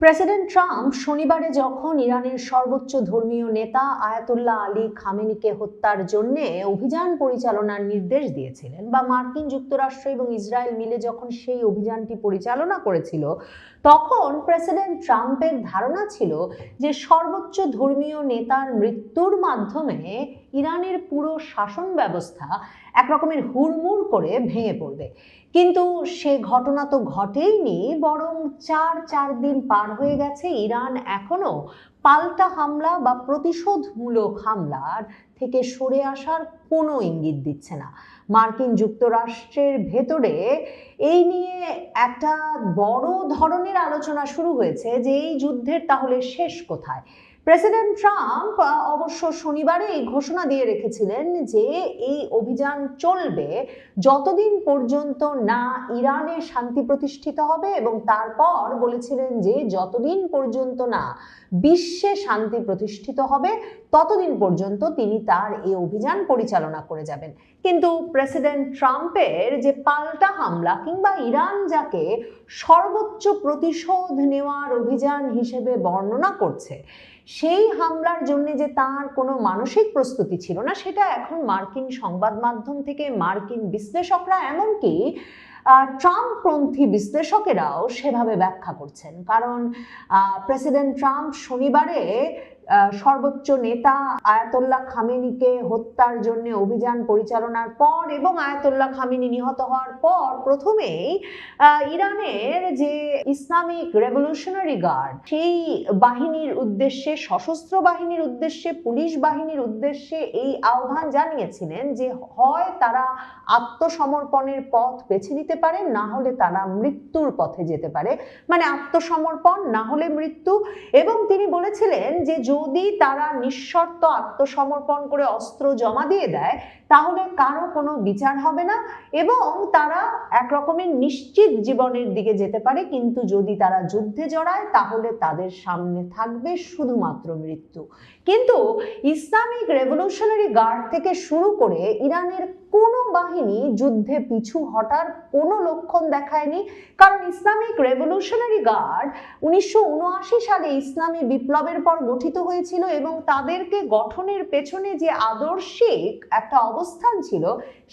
President Trump শনিবারে যখন ইরানের সর্বোচ্চ ধর্মীয় নেতা আয়াতুল্লাহ আলী খামেনিকে হত্যার জন্য অভিযান পরিচালনার নির্দেশ দিয়েছিলেন বা মার্কিন যুক্তরাষ্ট্র এবং ইসরায়েল মিলে যখন সেই অভিযানটি পরিচালনা করেছিল, তখন প্রেসিডেন্ট ট্রাম্পের ধারণা ছিল যে সর্বোচ্চ ধর্মীয় নেতার মৃত্যুর মাধ্যমে ইরানের পুরো শাসন ব্যবস্থা একরকমের হুড়মুড় করে ভেঙে পড়বে। কিন্তু সে ঘটনা তো ঘটেইনি, বরং চার দিন পার হয়ে গেছে, ইরান এখনো পাল্টা হামলা বা প্রতিশোধমূলক হামলার থেকে সরে আসার কোনো ইঙ্গিত দিচ্ছে না। মার্কিন যুক্তরাষ্ট্রের ভেতরে এই নিয়ে একটা বড় ধরনের আলোচনা শুরু হয়েছে যে এই যুদ্ধের তাহলে শেষ কোথায়। প্রেসিডেন্ট ট্রাম্প অবশ্য শনিবারে এই ঘোষণা দিয়ে রেখেছিলেন যে এই অভিযান চলবে যতদিন পর্যন্ত না ইরানে শান্তি প্রতিষ্ঠিত হবে, এবং তারপর বলেছিলেন যে যতদিন পর্যন্ত না বিশ্বে শান্তি প্রতিষ্ঠিত হবে ততদিন পর্যন্ত তিনি তার এই অভিযান পরিচালনা করে যাবেন। কিন্তু প্রেসিডেন্ট ট্রাম্পের যে পাল্টা হামলা কিংবা ইরান যাকে সর্বোচ্চ প্রতিশোধ নেওয়ার অভিযান হিসেবে বর্ণনা করছে, সেই হামলার জন্য যে তার কোনো মানসিক প্রস্তুতি ছিল না, সেটা এখন মার্কিন সংবাদ মাধ্যম থেকে মার্কিন বিশ্লেষকরা, এমনকি ট্রাম্পপন্থী বিশ্লেষকেরাও সেভাবে ব্যাখ্যা করছেন। কারণ প্রেসিডেন্ট ট্রাম্প শনিবারে সর্বোচ্চ নেতা আয়াতুল্লাহ খামেনিকে হত্যার জন্য অভিযান পরিচালনার পর এবং আয়াতুল্লাহ খামেনি নিহত হওয়ার পর প্রথমেই ইরানের যে ইসলামিক রেভলিউশনারি গার্ড, সেই বাহিনীর উদ্দেশ্যে, সশস্ত্র বাহিনীর উদ্দেশ্যে, পুলিশ বাহিনীর উদ্দেশ্যে এই আহ্বান জানিয়েছিলেন যে হয় তারা আত্মসমর্পণের পথ বেছে নিতে পারে, না হলে তারা মৃত্যুর পথে যেতে পারে, মানে আত্মসমর্পণ না হলে মৃত্যু। এবং তিনি বলেছিলেন যে যদি তারা নিঃশর্ত আত্মসমর্পণ করে অস্ত্র জমা দিয়ে দেয় তাহলে কারো কোনো বিচার হবে না এবং তারা একরকমের নিশ্চিত জীবনের দিকে যেতে পারে, কিন্তু যদি তারা যুদ্ধে জড়ায় তাহলে তাদের সামনে থাকবে শুধুমাত্র মৃত্যু। কিন্তু ইসলামিক রেভলিউশনারি গার্ড থেকে শুরু করে ইরানের কোনো বাহিনী যুদ্ধে পিছু হটার কোনো লক্ষণ দেখায়নি। কারণ ইসলামিক রেভলিউশনারি গার্ড 1979 সালে ইসলামী বিপ্লবের পর গঠিত হয়েছিল এবং তাদেরকে গঠনের পেছনে যে আদর্শিক একটা অবস্থান ছিল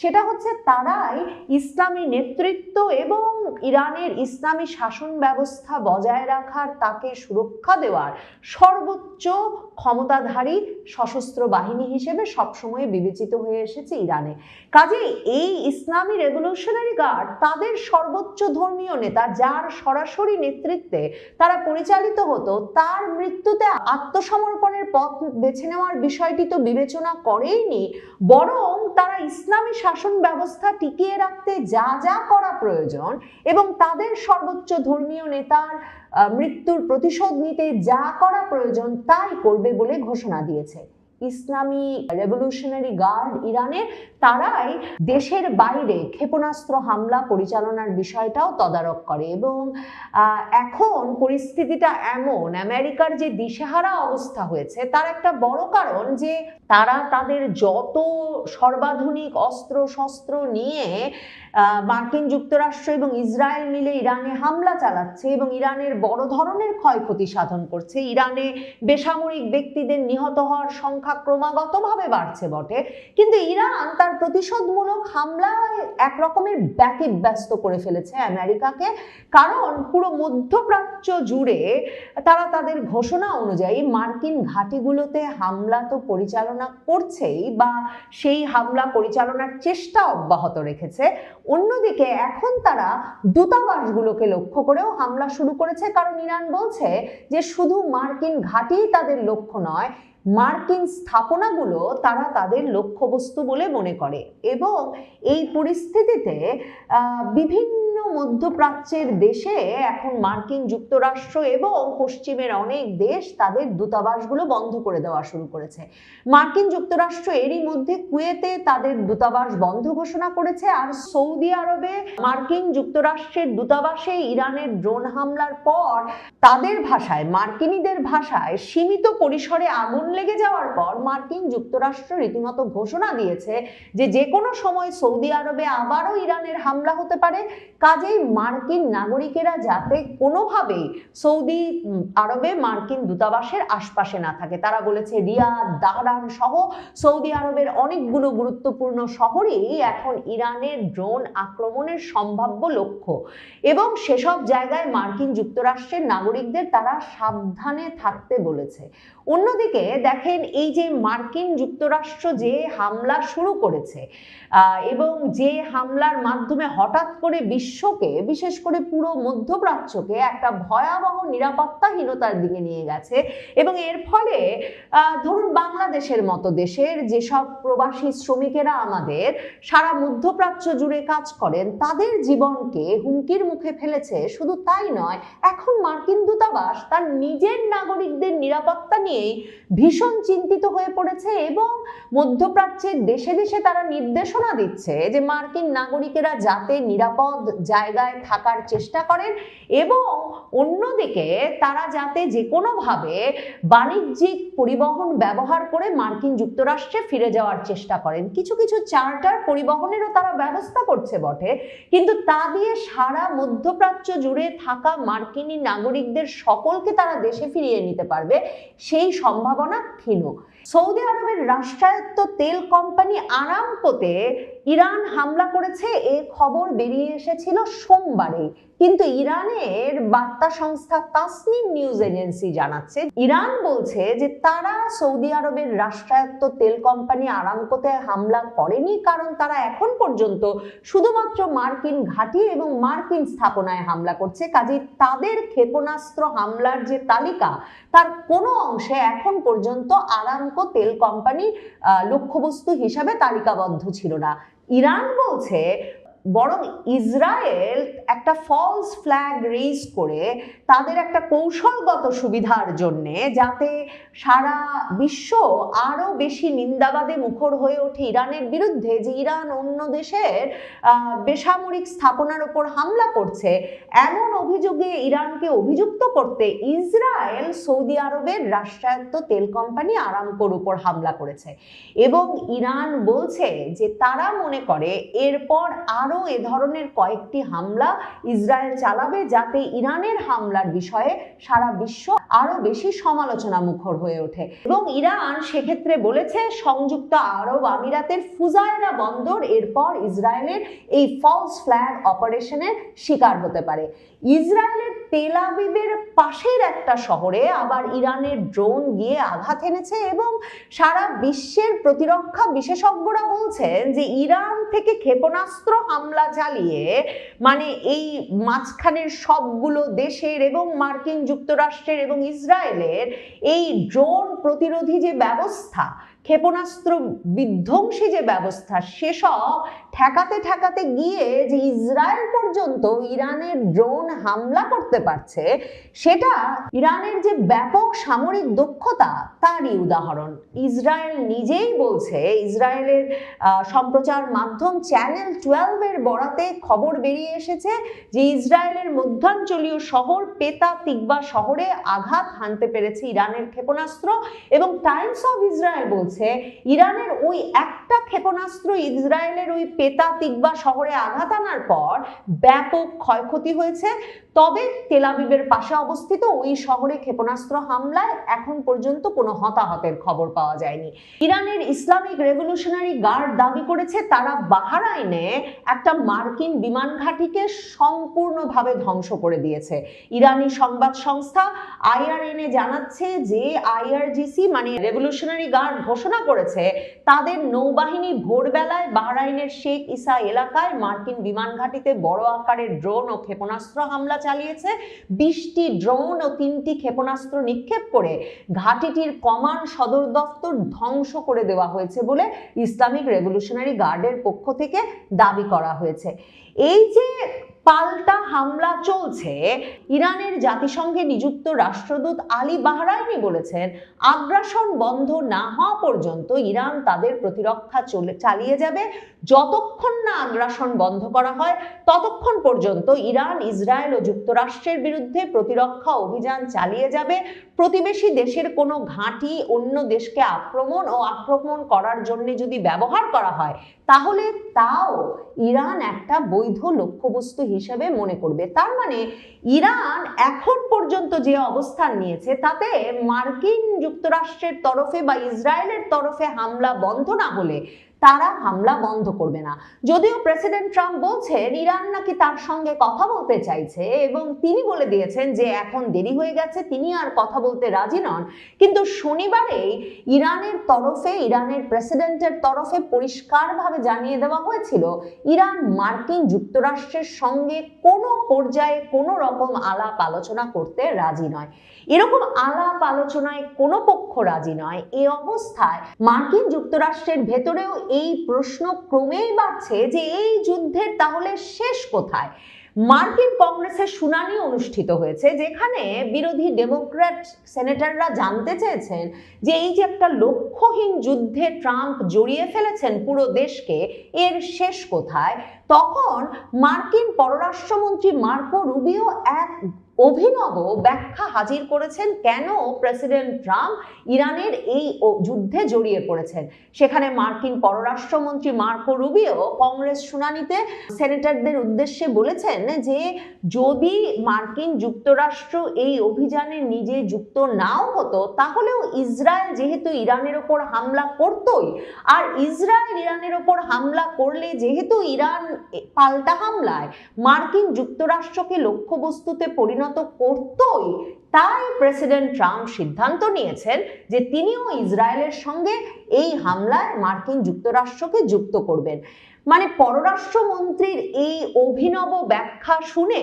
সেটা হচ্ছে তারাই ইসলামী নেতৃত্ব এবং ইরানের ইসলামী শাসন ব্যবস্থা বজায় রাখার, তাকে সুরক্ষা দেওয়ার সর্বোচ্চ ক্ষমতাধারী সশস্ত্র বাহিনী হিসেবে সবসময় বিবেচিত হয়ে এসেছে ইরানে। কাজেই এই ইসলামী রেভলিউশনারি গার্ড তাদের সর্বোচ্চ ধর্মীয় নেতা, যার সরাসরি নেতৃত্বে তারা পরিচালিত হতো, তার মৃত্যুতে আত্মসমর্পণের পথ বেছে নেওয়ার বিষয়টি তো বিবেচনা করেইনি, বরং তারা ইসলামী শাসন ব্যবস্থা টিকিয়ে রাখতে যা যা করা প্রয়োজন এবং তাদের সর্বোচ্চ ধর্মীয় নেতার মৃত্যুর প্রতিশোধ নিতে যা করা প্রয়োজন তাই করবে বলে ঘোষণা দিয়েছে। ইসলামী রেভলিউশনারি গার্ড ইরানের, তারাই দেশের বাইরে ক্ষেপণাস্ত্র হামলা পরিচালনার বিষয়টাও তদারক করে এবং এখন পরিস্থিতিটা এমন, আমেরিকার যে দিশেহারা অবস্থা হয়েছে তার একটা বড় কারণ যে তারা তাদের যত সর্বাধুনিক অস্ত্র শস্ত্র নিয়ে মার্কিন যুক্তরাষ্ট্র এবং ইসরায়েল মিলে ইরানে হামলা চালাচ্ছে এবং ইরানের বড় ধরনের ক্ষয়ক্ষতি সাধন করছে। ইরানে বেসামরিক ব্যক্তিদের নিহত হওয়ার সংখ্যা ক্রমাগতভাবে বাড়ছে বটে, কিন্তু ইরান তার প্রতিশোধমূলক হামলায় একরকমের ব্যতিব্যস্ত করে ফেলেছে আমেরিকাকে। কারণ পুরো মধ্যপ্রাচ্য জুড়ে তারা তাদের ঘোষণা অনুযায়ী মার্কিন ঘাঁটিগুলোতে হামলা তো পরিচালনা করছেই বা সেই হামলা পরিচালনার চেষ্টা অব্যাহত রেখেছে, অন্যদিকে এখন তারা দূতাবাসগুলোকে লক্ষ্য করেও হামলা শুরু করেছে। কারণ ইরান বলছে যে শুধু মার্কিন ঘাঁটি তাদের লক্ষ্য নয়, মার্কিন স্থাপনাগুলো তারা তাদের লক্ষ্যবস্তু বলে মনে করে। এবং এই পরিস্থিতিতে বিভিন্ন মধ্যপ্রাচ্যের দেশে এখন মার্কিন যুক্তরাষ্ট্র এবং পশ্চিমের অনেক দেশ তাদের দূতাবাসগুলো বন্ধ করে দেওয়া শুরু করেছে। মার্কিন যুক্তরাষ্ট্র এরই মধ্যে কুয়েতে তাদের দূতাবাস বন্ধ ঘোষণা করেছে, আর সৌদি আরবে মার্কিন যুক্তরাষ্ট্রের দূতাবাসে ইরানের ড্রোন হামলার পর তাদের ভাষায়, মার্কিনীদের ভাষায়, সীমিত পরিসরে আগুন লেগে যাওয়ার পর মার্কিন যুক্তরাষ্ট্র রীতিমতো ঘোষণা দিয়েছে যে যে কোনো সময় সৌদি আরবে আবারও ইরানের হামলা হতে পারে। কাজেই মার্কিন নাগরিকেরা যাতে কোনোভাবেই সৌদি আরবে মার্কিন দূতাবাসের আশপাশে না থাকে। তারা বলেছে রিয়াদ, দাহরান সহ সৌদি আরবের অনেকগুলো গুরুত্বপূর্ণ শহরেই এখন ইরানের ড্রোন আক্রমণের সম্ভাব্য লক্ষ্য, এবং সেসব জায়গায় মার্কিন যুক্তরাষ্ট্রের নাগরিকদের তারা সাবধানে থাকতে বলেছে। অন্যদিকে দেখেন, এই যে মার্কিন যুক্তরাষ্ট্র যে হামলা শুরু করেছে এবং যে হামলার মাধ্যমে হঠাৎ করে বিশ্বকে, বিশেষ করে পুরো মধ্যপ্রাচ্যকে একটা ভয়াবহ নিরাপত্তাহীনতার দিকে নিয়ে গেছে, এবং এর ফলে ধরুন বাংলাদেশের মতো দেশের যেসব প্রবাসী শ্রমিকেরা আমাদের সারা মধ্যপ্রাচ্য জুড়ে কাজ করেন তাদের জীবনকে হুমকির মুখে ফেলেছে। শুধু তাই নয়, এখন মার্কিন দূতাবাস তার নিজের নাগরিকদের নিরাপত্তা নিয়েই ভীষণ চিন্তিত হয়ে পড়েছে, এবং মধ্যপ্রাচ্যের দেশে দেশে তারা নির্দেশনা দিচ্ছে যে মার্কিন নাগরিকেরা যাতে নিরাপদ জায়গায় থাকার চেষ্টা করেন, এবং অন্যদিকে তারা যাতে যে কোনোভাবে বাণিজ্যিক পরিবহন ব্যবহার করে মার্কিন যুক্তরাষ্ট্রে ফিরে যাওয়ার চেষ্টা করেন। কিছু কিছু চার্টার পরিবহনেরও তারা ব্যবস্থা করছে বটে, কিন্তু তা দিয়ে সারা মধ্যপ্রাচ্য জুড়ে থাকা মার্কিনী নাগরিকদের সকলকে তারা দেশে ফিরিয়ে নিতে পারবে সেই সম্ভাবনা ক্ষীণ। সৌদি আরবের রাষ্ট্রায়ত্ত তেল কোম্পানি আরামকোতে ইরান হামলা করেছে, এ খবর বেরিয়ে এসেছিল সোমবারে, কিন্তু ইরানের বার্তা সংস্থা তাসনিম নিউজ এজেন্সি জানাচ্ছে, ইরান বলছে যে তারা সৌদি আরবের রাষ্ট্রায়ত্ত তেল কোম্পানি আরামকোতে হামলা করেনি, কারণ তারা এখন পর্যন্ত শুধুমাত্র মার্কিন ঘাঁটি এবং মার্কিন স্থাপনায় হামলা করছে। কাজেই তাদের ক্ষেপণাস্ত্র হামলার যে তালিকা তার কোনো অংশে এখন পর্যন্ত আরামকো তেল কোম্পানি লক্ষ্যবস্তু হিসাবে তালিকাবদ্ধ ছিল না। ইরান বলছে বরং ইসরায়েল একটা ফলস ফ্ল্যাগ রেইজ করে তাদের একটা কৌশলগত সুবিধার জন্যে, যাতে সারা বিশ্ব আরো বেশি নিন্দাবাদে মুখর হয়ে ওঠে ইরানের বিরুদ্ধে, যে ইরান অন্য দেশের বেসামরিক স্থাপনার উপর হামলা করছে, এমন অভিযোগে ইরানকে অভিযুক্ত করতে ইসরায়েল সৌদি আরবের রাষ্ট্রায়ত্ত তেল কোম্পানি আরামকোর উপর হামলা করেছে, এবং ইরান বলছে যে তারা মনে করে এরপর আরো এ ধরনের কয়েকটি হামলা ইসরায়েল চালাবে, যাতে ইরানের হামলার বিষয়ে সারা বিশ্ব আরো বেশি সমালোচনা মুখর হয়ে ওঠে। এবং ইরান সেক্ষেত্রে বলেছে সংযুক্ত আরব আমিরাতের ফুজায়রা বন্দর এরপর ইসরায়েলের এই ফলস ফ্ল্যাগ অপারেশনের শিকার হতে পারে। ইসরায়েলের তেল আবিবের পাশের একটা শহরে আবার ইরানের ড্রোন গিয়ে আঘাত এনেছে, এবং সারা বিশ্বের প্রতিরক্ষা বিশেষজ্ঞরা বলছেন যে ইরান থেকে ক্ষেপণাস্ত্র হামলা চালিয়ে, মানে এই মাঝখানের সবগুলো দেশের এবং মার্কিন যুক্তরাষ্ট্রের এবং ইসরায়েলের এই ড্রোন প্রতিরোধী যে ব্যবস্থা, ক্ষেপণাস্ত্র বিধ্বংসী যে ব্যবস্থা, সেসব ঠেকাতে ঠেকাতে গিয়ে যে ইসরায়েল পর্যন্ত ইরানের ড্রোন হামলা করতে পারছে, সেটা ইরানের যে ব্যাপক সামরিক দক্ষতা তারই উদাহরণ। ইসরায়েল নিজেই বলছে, ইসরায়েলের সম্প্রচার মাধ্যম চ্যানেল 12 এর বরাতে খবর বেরিয়ে এসেছে যে ইসরায়েলের মধ্যাঞ্চলীয় শহর পেতা তিকবা শহরে আঘাত হানতে পেরেছে ইরানের ক্ষেপণাস্ত্র, এবং টাইমস অফ ইসরায়েল বলছে ইরানের ওই একটা ক্ষেপণাস্ত্র ইসরায়েলের ওই পেতা তিকবা শহরে আঘাত আনার পর ব্যাপক ক্ষয়ক্ষতি হয়েছে। তবে তেল আবিবের পাশে অবস্থিত ওই শহরে ক্ষেপণাস্ত্র হামলায় এখন পর্যন্ত কোনো হতাহতের খবর পাওয়া যায়নি। ইরানের ইসলামিক রেভলিউশনারি গার্ড দাবি করেছে তারা বাহরাইনে একটা মার্কিন বিমান ঘাঁটিকে সম্পূর্ণভাবে ধ্বংস করে দিয়েছে। ইরানি সংবাদ সংস্থা IRNA জানাচ্ছে যে IRGC মানে রেভলিউশনারি গার্ড ঘোষণা করেছে তাদের নৌবাহিনী ভোরবেলায় বাহরাইনের শেখ ইসা এলাকায় মার্কিন বিমান ঘাঁটিতে বড় আকারের ড্রোন ও ক্ষেপণাস্ত্র হামলা চালিয়েছে। 20টি ড্রোন ও 3টি ক্ষেপণাস্ত্র নিক্ষেপ করে ঘাঁটিটির কমান্ড সদর দপ্তর ধ্বংস করে দেওয়া হয়েছে বলে ইসলামিক রেভলিউশনারি গার্ডের পক্ষ থেকে দাবি করা হয়েছে। এই যে পাল্টা হামলা চলছে, ইরানের জাতিসংঘে নিযুক্ত রাষ্ট্রদূত আলী বাহরাইনি বলেছেন আগ্রাসন বন্ধ না হওয়া পর্যন্ত ইরান তাদের প্রতিরক্ষা চালিয়ে যাবে যতক্ষণ না আগ্রাসন বন্ধ করা হয় ততক্ষণ পর্যন্ত ইরান, ইসরায়েল ও যুক্তরাষ্ট্রের বিরুদ্ধে প্রতিরক্ষা অভিযান চালিয়ে যাবে। প্রতিবেশী দেশের কোনো ঘাঁটি অন্য দেশকে আক্রমণ করার জন্য যদি ব্যবহার করা হয় তাহলে তাও ইরান একটা বৈধ লক্ষ্যবস্তু হিসেবে মনে করবে। তার মানে ইরান এখন পর্যন্ত যে অবস্থান নিয়েছে তাতে মার্কিন যুক্তরাষ্ট্রের তরফে বা ইসরায়েলের তরফে হামলা বন্ধ না হলে তারা হামলা বন্ধ করবে না। যদিও প্রেসিডেন্ট ট্রাম্প বলছেন ইরান নাকি তার সঙ্গে কথা বলতে চাইছে এবং তিনি বলে দিয়েছেন যে এখন দেরি হয়ে গেছে, তিনি আর কথা বলতে রাজি নন। কিন্তু শনিবারেই ইরানের প্রেসিডেন্টের তরফে পরিষ্কারভাবে জানিয়ে দেওয়া হয়েছিল ইরান মার্কিন যুক্তরাষ্ট্রের সঙ্গে কোনো পর্যায়ে কোনো রকম আলাপ আলোচনা করতে রাজি নয়। এরকম আলাপ আলোচনায় কোনো পক্ষ রাজি নয়। এই অবস্থায় মার্কিন যুক্তরাষ্ট্রের ভেতরেও এই প্রশ্ন ক্রমেই বাড়ছে যে এই যুদ্ধের তাহলে শেষ কোথায়। মার্কিন কংগ্রেসের শুনানি অনুষ্ঠিত হয়েছে যেখানে বিরোধী ডেমোক্র্যাট সেনেটররা জানতে চেয়েছেন যে এই যে একটা লক্ষ্যহীন যুদ্ধে ট্রাম্প জড়িয়ে ফেলেছেন পুরো দেশকে, এর শেষ কোথায়। তখন মার্কিন পররাষ্ট্রমন্ত্রী মার্কো রুবিও এক অভিনব ব্যাখ্যা হাজির করেছেন কেন প্রেসিডেন্ট ট্রাম্প ইরানের এই যুদ্ধে জড়িয়ে পড়েছেন। সেখানে মার্কিন পররাষ্ট্রমন্ত্রী মার্কো রুবিও কংগ্রেস শুনানিতে সেনেটরদের উদ্দেশ্যে বলেছেন যে যদি মার্কিন যুক্তরাষ্ট্র এই অভিযানে নিজে যুক্ত নাও হতো তাহলেও ইসরায়েল যেহেতু ইরানের ওপর হামলা করতই, আর ইসরায়েল ইরানের ওপর হামলা করলে যেহেতু ইরান পাল্টা হামলায় মার্কিন যুক্তরাষ্ট্রকে লক্ষ্যবস্তুতে পরিণত করতই, তাই প্রেসিডেন্ট ট্রাম্প সিদ্ধান্ত নিয়েছেন যে তিনিও ইসরায়েলের সঙ্গে এই হামলায় মার্কিন যুক্তরাষ্ট্রকে যুক্ত করবেন। মানে পররাষ্ট্রমন্ত্রীর এই অভিনব ব্যাখ্যা শুনে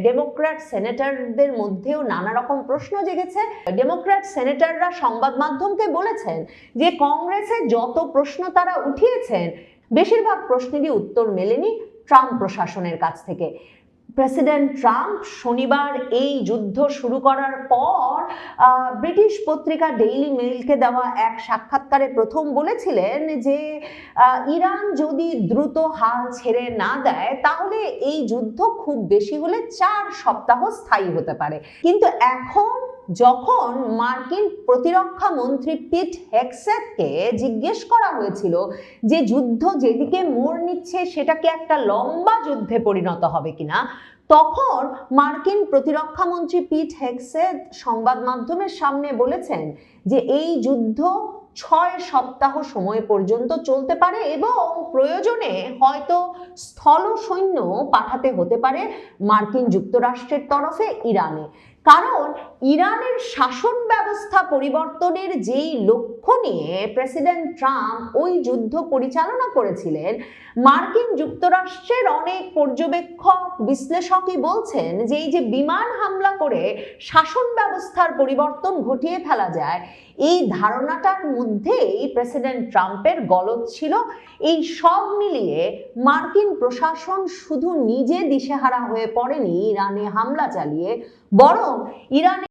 ডেমোক্র্যাট সেনেটরদের মধ্যেও নানা রকম প্রশ্ন জেগেছে। ডেমোক্র্যাট সেনেটররা সংবাদ মাধ্যমকে বলেছেন যে কংগ্রেসে যত প্রশ্ন তারা উঠিয়েছেন বেশিরভাগ প্রশ্নেরই উত্তর মেলেনি ট্রাম্প প্রশাসনের কাছ থেকে। প্রেসিডেন্ট ট্রাম্প শনিবার এই যুদ্ধ শুরু করার পর ব্রিটিশ পত্রিকা ডেইলি মেইলকে দেওয়া এক সাক্ষাৎকারে প্রথম বলেছিলেন যে ইরান যদি দ্রুত হাল ছেড়ে না দেয় তাহলে এই যুদ্ধ খুব বেশি হলে 4 সপ্তাহ স্থায়ী হতে পারে। কিন্তু এখন যখন মার্কিন প্রতিরক্ষা মন্ত্রী পিট হেগসেথকে জিজ্ঞেস করা হয়েছিল যে যুদ্ধ যেদিকে মোড় নিচ্ছে সেটা কি একটা লম্বা যুদ্ধে পরিণত হবে কিনা, তখন মার্কিন প্রতিরক্ষা মন্ত্রী পিট হেগসেথ সংবাদ মাধ্যমের সামনে বলেছেন যে এই যুদ্ধ 6 সপ্তাহ সময় পর্যন্ত চলতে পারে এবং প্রয়োজনে হয়তো স্থল সৈন্য পাঠাতে হতে পারে মার্কিন যুক্তরাষ্ট্রের তরফে ইরানে। কারণ ইরানের শাসন ব্যবস্থা পরিবর্তনের যেই লক্ষ্য নিয়ে প্রেসিডেন্ট ট্রাম্প ওই যুদ্ধ পরিচালনা করেছিলেন, মার্কিন যুক্তরাষ্ট্রের অনেক পর্যবেক্ষক বিশ্লেষকই বলছেন যে এই যে বিমান হামলা করে শাসন ব্যবস্থার পরিবর্তন ঘটিয়ে ফেলা যায়, এই ধারণাটার মধ্যেই প্রেসিডেন্ট ট্রাম্পের গলদ ছিল। এই সব মিলিয়ে মার্কিন প্রশাসন শুধু নিজে দিশেহারা হয়ে পড়েনি ইরানে হামলা চালিয়ে, বরং ইরানে